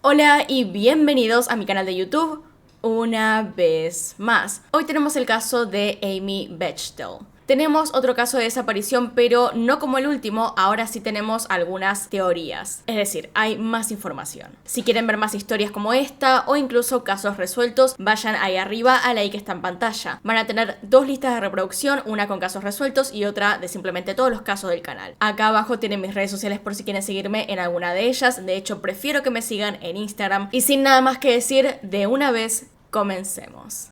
Hola y bienvenidos a mi canal de YouTube una vez más. Hoy tenemos el caso de Amy Bechtel. Tenemos otro caso de desaparición, pero no como el último, ahora sí tenemos algunas teorías. Es decir, hay más información. Si quieren ver más historias como esta o incluso casos resueltos, vayan ahí arriba a la i que está en pantalla. Van a tener dos listas de reproducción, una con casos resueltos y otra de simplemente todos los casos del canal. Acá abajo tienen mis redes sociales por si quieren seguirme en alguna de ellas. De hecho, prefiero que me sigan en Instagram. Y sin nada más que decir, de una vez, comencemos.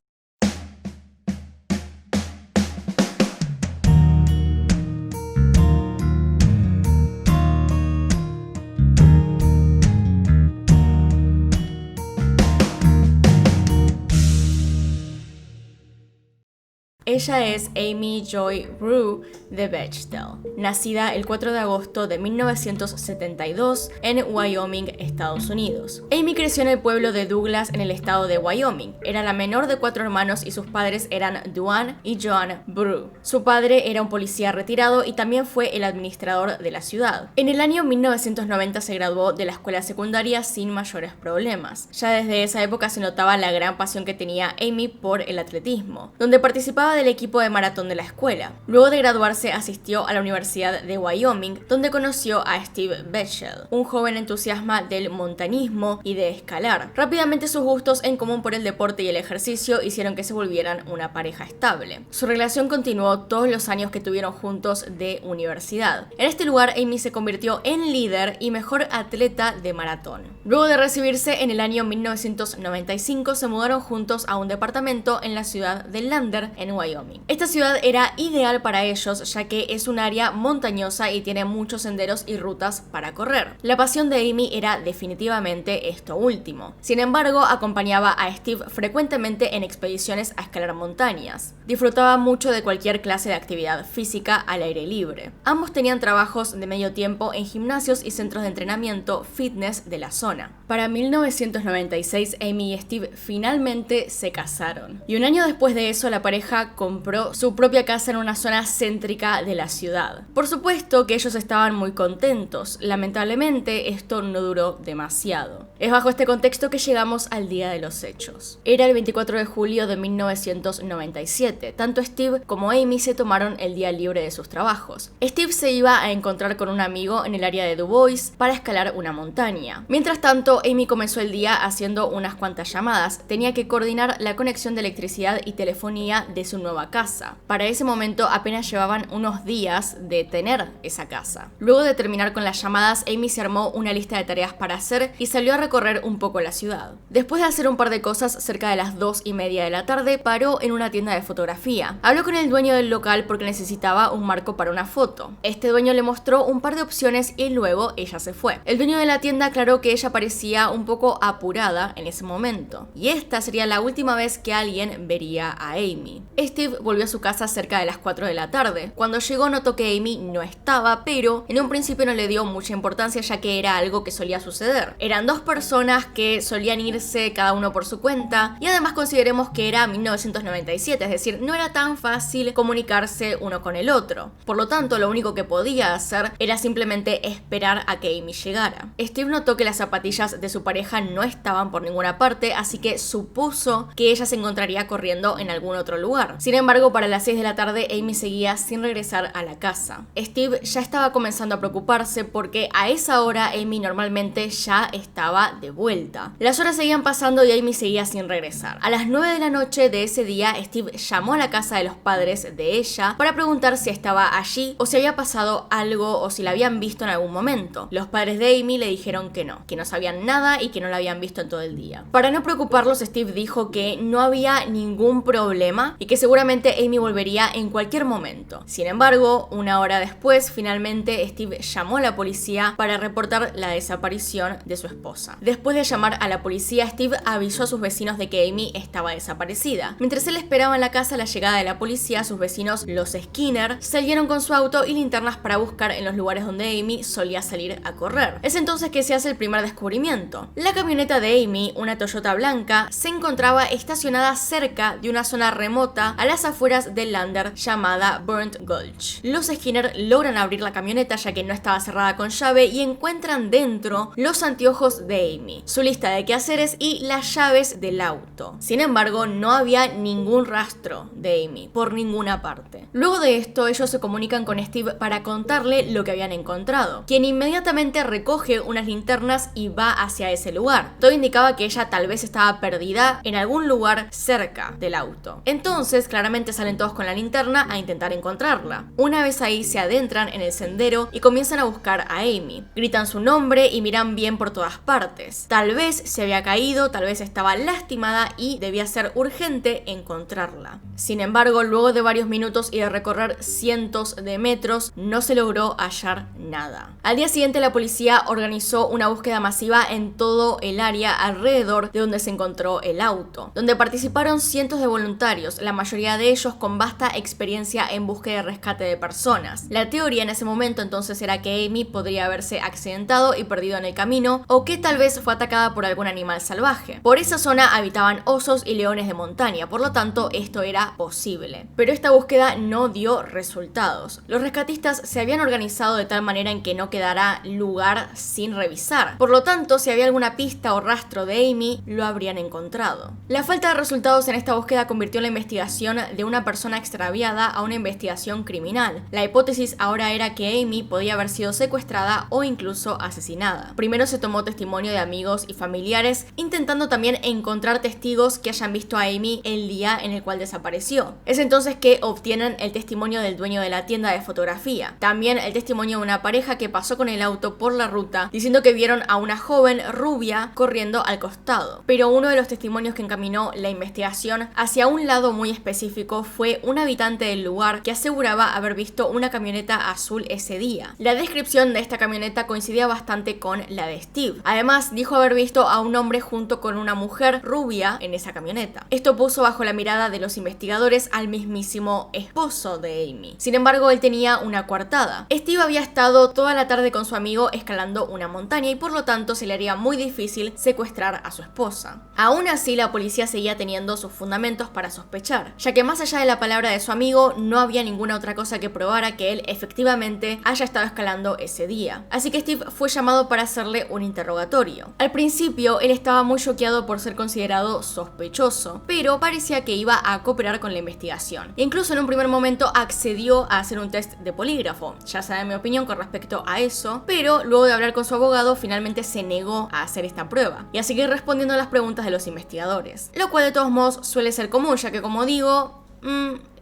Ella es Amy Joy Rue de Bechtel, nacida el 4 de agosto de 1972 en Wyoming, Estados Unidos. Amy creció en el pueblo de Douglas en el estado de Wyoming. Era la menor de 4 hermanos y sus padres eran Duane y John Rue. Su padre era un policía retirado y también fue el administrador de la ciudad. En el año 1990 se graduó de la escuela secundaria sin mayores problemas. Ya desde esa época se notaba la gran pasión que tenía Amy por el atletismo, donde participaba del equipo de maratón de la escuela. Luego de graduarse asistió a la Universidad de Wyoming, donde conoció a Steve Bechtel, un joven entusiasta del montañismo y de escalar. Rápidamente sus gustos en común por el deporte y el ejercicio hicieron que se volvieran una pareja estable. Su relación continuó todos los años que tuvieron juntos de universidad. En este lugar Amy se convirtió en líder y mejor atleta de maratón. Luego de recibirse en el año 1995 se mudaron juntos a un departamento en la ciudad de Lander, en Wyoming. Esta ciudad era ideal para ellos ya que es un área montañosa y tiene muchos senderos y rutas para correr. La pasión de Amy era definitivamente esto último. Sin embargo, acompañaba a Steve frecuentemente en expediciones a escalar montañas. Disfrutaba mucho de cualquier clase de actividad física al aire libre. Ambos tenían trabajos de medio tiempo en gimnasios y centros de entrenamiento fitness de la zona. Para 1996, Amy y Steve finalmente se casaron. Y un año después de eso, la pareja compró su propia casa en una zona céntrica de la ciudad. Por supuesto que ellos estaban muy contentos. Lamentablemente, esto no duró demasiado. Es bajo este contexto que llegamos al día de los hechos. Era el 24 de julio de 1997. Tanto Steve como Amy se tomaron el día libre de sus trabajos. Steve se iba a encontrar con un amigo en el área de DuBois para escalar una montaña. Mientras tanto, Amy comenzó el día haciendo unas cuantas llamadas. Tenía que coordinar la conexión de electricidad y telefonía de su nueva casa. Para ese momento apenas llevaban unos días de tener esa casa. Luego de terminar con las llamadas, Amy se armó una lista de tareas para hacer y salió a recorrer un poco la ciudad. Después de hacer un par de cosas, cerca de las 2:30 de la tarde, paró en una tienda de fotografía. Habló con el dueño del local porque necesitaba un marco para una foto. Este dueño le mostró un par de opciones y luego ella se fue. El dueño de la tienda aclaró que ella parecía un poco apurada en ese momento, y esta sería la última vez que alguien vería a Amy. Steve volvió a su casa cerca de las 4 de la tarde. Cuando llegó notó que Amy no estaba, pero en un principio no le dio mucha importancia ya que era algo que solía suceder. Eran dos personas que solían irse cada uno por su cuenta y además consideremos que era 1997, es decir, no era tan fácil comunicarse uno con el otro. Por lo tanto, lo único que podía hacer era simplemente esperar a que Amy llegara. Steve notó que las zapatillas de su pareja no estaban por ninguna parte, así que supuso que ella se encontraría corriendo en algún otro lugar. Sin embargo, para las 6 de la tarde, Amy seguía sin regresar a la casa. Steve ya estaba comenzando a preocuparse porque a esa hora Amy normalmente ya estaba de vuelta. Las horas seguían pasando y Amy seguía sin regresar. A las 9 de la noche de ese día, Steve llamó a la casa de los padres de ella para preguntar si estaba allí o si había pasado algo o si la habían visto en algún momento. Los padres de Amy le dijeron que no sabían nada y que no la habían visto en todo el día. Para no preocuparlos, Steve dijo que no había ningún problema y que seguramente Amy volvería en cualquier momento. Sin embargo, una hora después, finalmente Steve llamó a la policía para reportar la desaparición de su esposa. Después de llamar a la policía, Steve avisó a sus vecinos de que Amy estaba desaparecida. Mientras él esperaba en la casa la llegada de la policía, sus vecinos, los Skinner, salieron con su auto y linternas para buscar en los lugares donde Amy solía salir a correr. Es entonces que se hace el primer descubrimiento. La camioneta de Amy, una Toyota blanca, se encontraba estacionada cerca de una zona remota a las afueras del Lander llamada Burnt Gulch. Los Skinner logran abrir la camioneta ya que no estaba cerrada con llave y encuentran dentro los anteojos de Amy, su lista de quehaceres y las llaves del auto. Sin embargo, no había ningún rastro de Amy por ninguna parte. Luego de esto, ellos se comunican con Steve para contarle lo que habían encontrado, quien inmediatamente recoge unas linternas y va hacia ese lugar. Todo indicaba que ella tal vez estaba perdida en algún lugar cerca del auto. Entonces, claramente salen todos con la linterna a intentar encontrarla. Una vez ahí, se adentran en el sendero y comienzan a buscar a Amy. Gritan su nombre y miran bien por todas partes. Tal vez se había caído, tal vez estaba lastimada y debía ser urgente encontrarla. Sin embargo, luego de varios minutos y de recorrer cientos de metros, no se logró hallar nada. Al día siguiente, la policía organizó una búsqueda masiva en todo el área alrededor de donde se encontró el auto, donde participaron cientos de voluntarios, la mayoría de ellos con vasta experiencia en búsqueda y rescate de personas. La teoría en ese momento entonces era que Amy podría haberse accidentado y perdido en el camino, o que tal vez fue atacada por algún animal salvaje. Por esa zona habitaban osos y leones de montaña, por lo tanto esto era posible. Pero esta búsqueda no dio resultados. Los rescatistas se habían organizado de tal manera en que no quedara lugar sin revisar. Por lo tanto, si había alguna pista o rastro de Amy, lo habrían encontrado. La falta de resultados en esta búsqueda convirtió la investigación de una persona extraviada a una investigación criminal. La hipótesis ahora era que Amy podía haber sido secuestrada o incluso asesinada. Primero se tomó testimonio de amigos y familiares, intentando también encontrar testigos que hayan visto a Amy el día en el cual desapareció. Es entonces que obtienen el testimonio del dueño de la tienda de fotografía. También el testimonio de una pareja que pasó con el auto por la ruta, diciendo que vieron a una joven rubia corriendo al costado. Pero uno de los testimonios que encaminó la investigación hacia un lado muy específico fue un habitante del lugar que aseguraba haber visto una camioneta azul ese día. La descripción de esta camioneta coincidía bastante con la de Steve. Además, dijo haber visto a un hombre junto con una mujer rubia en esa camioneta. Esto puso bajo la mirada de los investigadores al mismísimo esposo de Amy. Sin embargo, él tenía una coartada. Steve había estado toda la tarde con su amigo escalando una montaña y por lo tanto se le haría muy difícil secuestrar a su esposa. Aún así, la policía seguía teniendo sus fundamentos para sospechar, ya que más allá de la palabra de su amigo, no había ninguna otra cosa que probara que él efectivamente haya estado escalando ese día. Así que Steve fue llamado para hacerle un interrogatorio. Al principio, él estaba muy choqueado por ser considerado sospechoso, pero parecía que iba a cooperar con la investigación. E incluso en un primer momento accedió a hacer un test de polígrafo. Ya saben mi opinión con respecto a eso, pero luego de hablar con su abogado, finalmente se negó a hacer esta prueba y a seguir respondiendo a las preguntas de los investigadores. Lo cual de todos modos suele ser común, ya que como digo,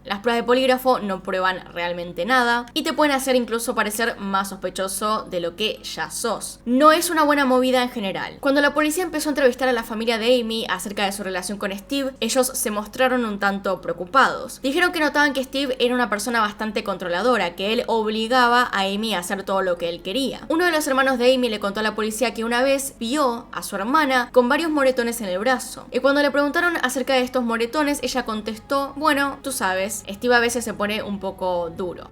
las pruebas de polígrafo no prueban realmente nada y te pueden hacer incluso parecer más sospechoso de lo que ya sos. No es una buena movida en general. Cuando la policía empezó a entrevistar a la familia de Amy acerca de su relación con Steve, ellos se mostraron un tanto preocupados. Dijeron que notaban que Steve era una persona bastante controladora, que él obligaba a Amy a hacer todo lo que él quería. Uno de los hermanos de Amy le contó a la policía que una vez vio a su hermana con varios moretones en el brazo. Y cuando le preguntaron acerca de estos moretones, ella contestó, bueno, tú sabes, Steve a veces se pone un poco duro.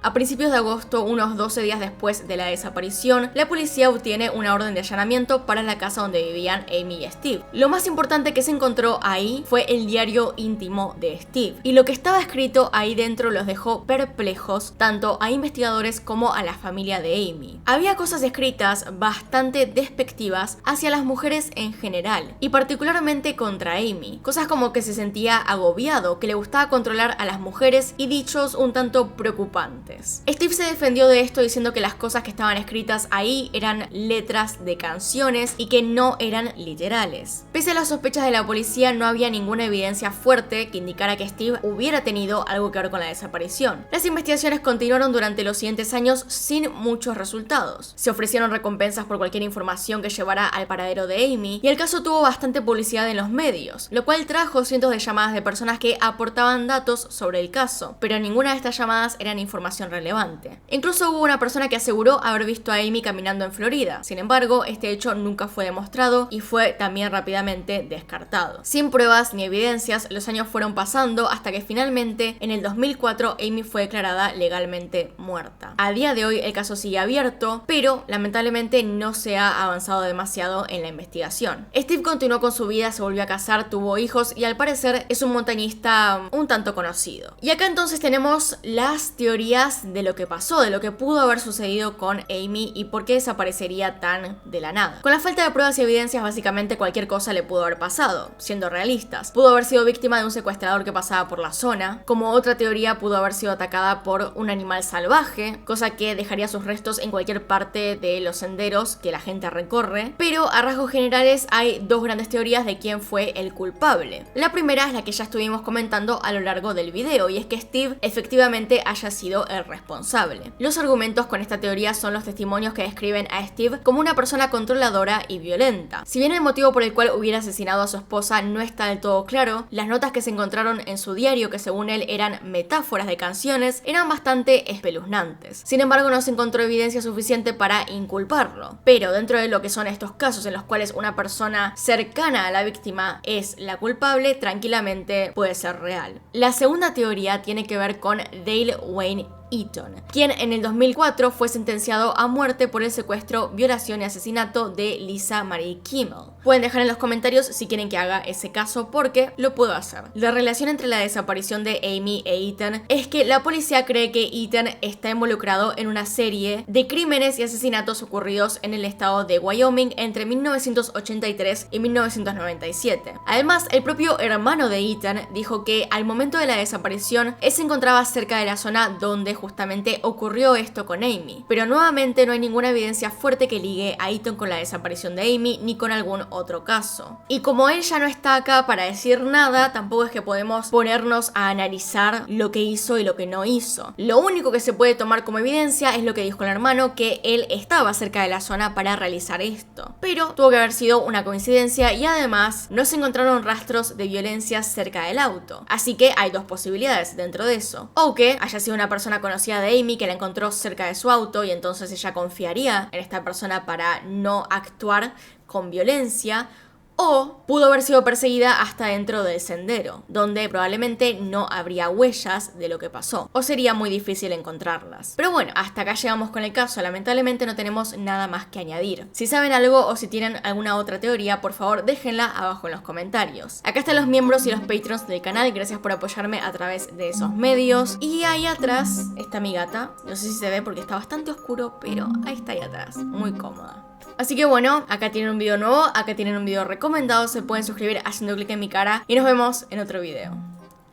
A principios de agosto, unos 12 días después de la desaparición, la policía obtiene una orden de allanamiento para la casa donde vivían Amy y Steve. Lo más importante que se encontró ahí fue el diario íntimo de Steve, y lo que estaba escrito ahí dentro los dejó perplejos tanto a investigadores como a la familia de Amy. Había cosas escritas bastante despectivas hacia las mujeres en general, y particularmente contra Amy. Cosas como que se sentía agobiado, que le gustaba controlar a las mujeres y dichos un tanto preocupantes. Steve se defendió de esto diciendo que las cosas que estaban escritas ahí eran letras de canciones y que no eran literales. Pese a las sospechas de la policía, no había ninguna evidencia fuerte que indicara que Steve hubiera tenido algo que ver con la desaparición. Las investigaciones continuaron durante los siguientes años sin muchos resultados. Se ofrecieron recompensas por cualquier información que llevara al paradero de Amy y el caso tuvo bastante publicidad en los medios, lo cual trajo cientos de llamadas de personas que aportaban datos sobre el caso, pero ninguna de estas llamadas eran información información relevante. Incluso hubo una persona que aseguró haber visto a Amy caminando en Florida. Sin embargo, este hecho nunca fue demostrado y fue también rápidamente descartado. Sin pruebas ni evidencias, los años fueron pasando hasta que finalmente, en el 2004, Amy fue declarada legalmente muerta. A día de hoy el caso sigue abierto, pero lamentablemente no se ha avanzado demasiado en la investigación. Steve continuó con su vida, se volvió a casar, tuvo hijos y al parecer es un montañista un tanto conocido. Y acá entonces tenemos las teorías de lo que pasó, de lo que pudo haber sucedido con Amy y por qué desaparecería tan de la nada. Con la falta de pruebas y evidencias, básicamente cualquier cosa le pudo haber pasado, siendo realistas. Pudo haber sido víctima de un secuestrador que pasaba por la zona, como otra teoría pudo haber sido atacada por un animal salvaje, cosa que dejaría sus restos en cualquier parte de los senderos que la gente recorre, pero a rasgos generales hay dos grandes teorías de quién fue el culpable. La primera es la que ya estuvimos comentando a lo largo del video, y es que Steve efectivamente haya sido el responsable. Los argumentos con esta teoría son los testimonios que describen a Steve como una persona controladora y violenta. Si bien el motivo por el cual hubiera asesinado a su esposa no está del todo claro, las notas que se encontraron en su diario, que según él eran metáforas de canciones, eran bastante espeluznantes. Sin embargo, no se encontró evidencia suficiente para inculparlo. Pero dentro de lo que son estos casos en los cuales una persona cercana a la víctima es la culpable, tranquilamente puede ser real. La segunda teoría tiene que ver con Dale Wayne Eaton, quien en el 2004 fue sentenciado a muerte por el secuestro, violación y asesinato de Lisa Marie Kimmel. Pueden dejar en los comentarios si quieren que haga ese caso, porque lo puedo hacer. La relación entre la desaparición de Amy e Eaton es que la policía cree que Eaton está involucrado en una serie de crímenes y asesinatos ocurridos en el estado de Wyoming entre 1983 y 1997. Además, el propio hermano de Eaton dijo que al momento de la desaparición él se encontraba cerca de la zona donde justamente ocurrió esto con Amy, pero nuevamente no hay ninguna evidencia fuerte que ligue a Eaton con la desaparición de Amy ni con algún otro caso. Y como él ya no está acá para decir nada, tampoco es que podemos ponernos a analizar lo que hizo y lo que no hizo. Lo único que se puede tomar como evidencia es lo que dijo el hermano, que él estaba cerca de la zona para realizar esto. Pero tuvo que haber sido una coincidencia y además no se encontraron rastros de violencia cerca del auto. Así que hay dos posibilidades dentro de eso. O que haya sido una persona conocida de Amy que la encontró cerca de su auto y entonces ella confiaría en esta persona para no actuar con violencia, o pudo haber sido perseguida hasta dentro del sendero, donde probablemente no habría huellas de lo que pasó, o sería muy difícil encontrarlas. Pero bueno, hasta acá llegamos con el caso, lamentablemente no tenemos nada más que añadir. Si saben algo o si tienen alguna otra teoría, por favor déjenla abajo en los comentarios. Acá están los miembros y los Patreons del canal, gracias por apoyarme a través de esos medios. Y ahí atrás está mi gata, no sé si se ve porque está bastante oscuro, pero ahí está ahí atrás, muy cómoda. Así que bueno, acá tienen un video nuevo, acá tienen un video recomendado, se pueden suscribir haciendo clic en mi cara y nos vemos en otro video.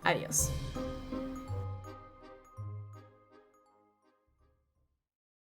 Adiós.